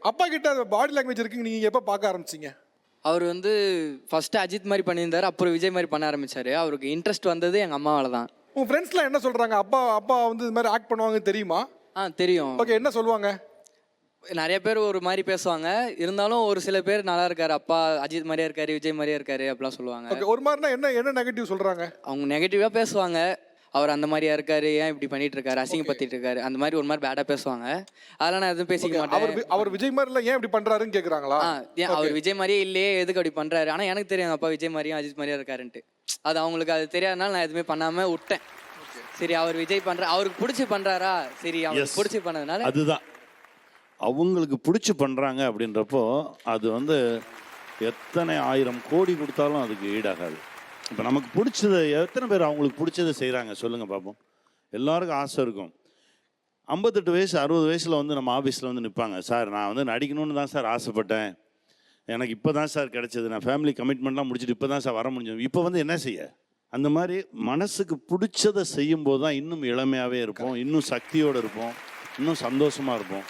அப்பா கிட்ட body language இருக்குங்க நீங்க எப்போ பார்க்க ஆரம்பிச்சிங்க? அவர் வந்து ஃபர்ஸ்ட் அஜித் மாதிரி பண்ணியிருந்தாரு, அப்புறம் விஜய் மாதிரி பண்ண ஆரம்பிச்சாரு. அவருக்கு இன்ட்ரெஸ்ட் வந்தது எங்கள் அம்மாவால் தான். உங்க ஃப்ரெண்ட்ஸ்லாம் என்ன சொல்றாங்க? அப்பா வந்து இது மாதிரி ஆக்ட் பண்ணுவாங்க தெரியுமா? தெரியும். ஓகே, என்ன சொல்லுவாங்க? நிறைய பேர் ஒரு மாதிரி பேசுவாங்க, இருந்தாலும் ஒரு சில பேர் நல்லா இருக்காரு, அப்பா அஜித் மாதிரியே இருக்காரு, விஜய் மாதிரியே இருக்காரு அப்படிலாம் சொல்லுவாங்க. ஓகே, ஒரு மாதிரினா என்ன நெகட்டிவ் சொல்றாங்க? அவங்க நெகட்டிவாக பேசுவாங்க. அவர் அந்த மாதிரியா இருக்காரு, ஏன் இப்படி பண்ணிட்டு இருக்காரு, அசிங்கப்படுத்திட்டு இருக்காரு, அந்த மாதிரி ஒரு மாதிரி பேடா பேசுவாங்க. அதெல்லாம் நான் எதுவும் பேசிக்க மாட்டேன். அவர் விஜய் மாதிரி ஏன் இப்படி பண்றாருன்னு கேக்குறாங்களா? ஏன் அவர் விஜய் மாதிரியே இல்லையே, எதுக்கு அப்படி பண்றாரு? ஆனா எனக்கு தெரியும் அப்பா விஜய் மாதிரியும் அஜித் மாதிரியா இருக்காருன்ட்டு. அது அவங்களுக்கு அது தெரியாதனால நான் எதுவுமே பண்ணாம விட்டேன். சரி, அவர் விஜய் பண்ற, அவருக்கு பிடிச்சி பண்றாரா, சரி அவருக்கு பிடிச்சி பண்ணதுனால. அதுதான் அவங்களுக்கு பிடிச்சி பண்றாங்க அப்படின்றப்போ அது வந்து எத்தனை 1000 கோடி கொடுத்தாலும் அதுக்கு ஈடாகாது. இப்போ நமக்கு பிடிச்சதை எத்தனை பேர் அவங்களுக்கு பிடிச்சதை செய்கிறாங்க சொல்லுங்கள் பார்ப்போம். எல்லாருக்கும் ஆசை இருக்கும். 58 வயசு 60 வயசில் வந்து நம்ம ஆஃபீஸில் வந்து நிற்பாங்க, சார் நான் வந்து நடிக்கணும்னு தான் சார் ஆசைப்பட்டேன், எனக்கு இப்போ தான் சார் கிடைச்சது, நான் ஃபேமிலி கமிட்மெண்ட்லாம் முடிச்சுட்டு இப்போ தான் சார் வர முடிஞ்சது, இப்போ வந்து என்ன செய்ய? அந்த மாதிரி மனசுக்கு பிடிச்சதை செய்யும்போது தான் இன்னும் இளமையாகவே இருப்போம், இன்னும் சக்தியோடு இருப்போம், இன்னும் சந்தோஷமாக இருப்போம்.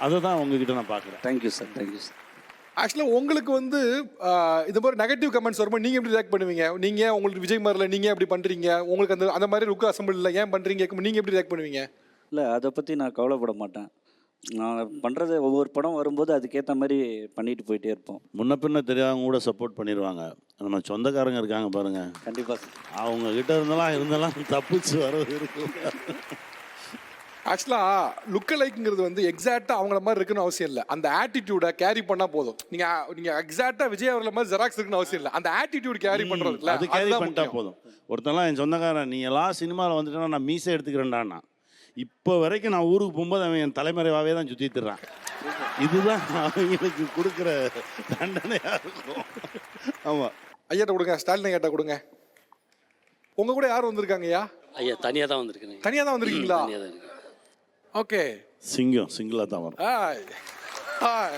அதை தான் உங்ககிட்ட நான் பார்க்குறேன். Thank you sir, thank you sir. ஆக்சுவலாக உங்களுக்கு வந்து இது மாதிரி நெகட்டிவ் கமெண்ட்ஸ் வரும்போது நீங்கள் எப்படி ரியாக்ட் பண்ணுவீங்க? நீங்கள் உங்களுக்கு விஜய் மாதிரில நீங்கள் எப்படி பண்ணுறீங்க, உங்களுக்கு அந்த மாதிரி லுக்கு அசம்பிள் இல்லை ஏன் பண்ணுறீங்க நீங்கள் எப்படி ரியாக்ட் பண்ணுவீங்க? இல்லை, அதை பற்றி நான் கவலைப்பட மாட்டேன். நான் பண்ணுறது ஒவ்வொரு படம் வரும்போது அதுக்கேற்ற மாதிரி பண்ணிட்டு போயிட்டே இருப்போம். முன்ன பின்ன தெரியாதவங்க கூட சப்போர்ட் பண்ணிடுவாங்க. நம்ம சொந்தக்காரங்க இருக்காங்க பாருங்கள், கண்டிப்பாக சார். அவங்க கிட்ட இருந்தாலும் தப்பிச்சு வர்றது இருக்கு. ஆக்சுவலாக லுக்க லைக்குங்கிறது வந்து எக்ஸாக்டாக அவங்கள மாதிரி இருக்குன்னு அவசியம் இல்லை. அந்த ஆட்டிடியூடை கேரி பண்ணால் போதும். நீங்கள் எக்ஸாக்டாக விஜய் அவர்களை மாதிரி ஜெராக்ஸ் இருக்குன்னு அவசியம் இல்லை. அந்த ஆட்டிடியூட் கேரி பண்ணுறதுல அது கேரி பண்ணிட்டா போதும். ஒருத்தெல்லாம் என் சொந்தக்காரன், நீ எல்லாம் சினிமாவில் வந்துட்டேன்னா நான் மீசை எடுத்துக்கிறேன்டான்னா, இப்போ வரைக்கும் நான் ஊருக்கு போகும்போது அவன் என் தலைமறைவாகவே தான் சுற்றிட்டுறான். இதுதான் அவங்களுக்கு கொடுக்குற தண்டனையாக இருக்கும். ஆமாம். ஐயாட்ட கொடுங்க, ஸ்டாலின் ஐயாட்ட கொடுங்க. உங்கள் கூட யார் வந்திருக்காங்க ஐயா? ஐயா தனியாக தான் வந்திருக்கேன். தனியாக தான் வந்திருக்கீங்களா? தனியாக தான் இருக்கேன். ஓகே. சிங்கிளாக தான் வரும். ஹாய்.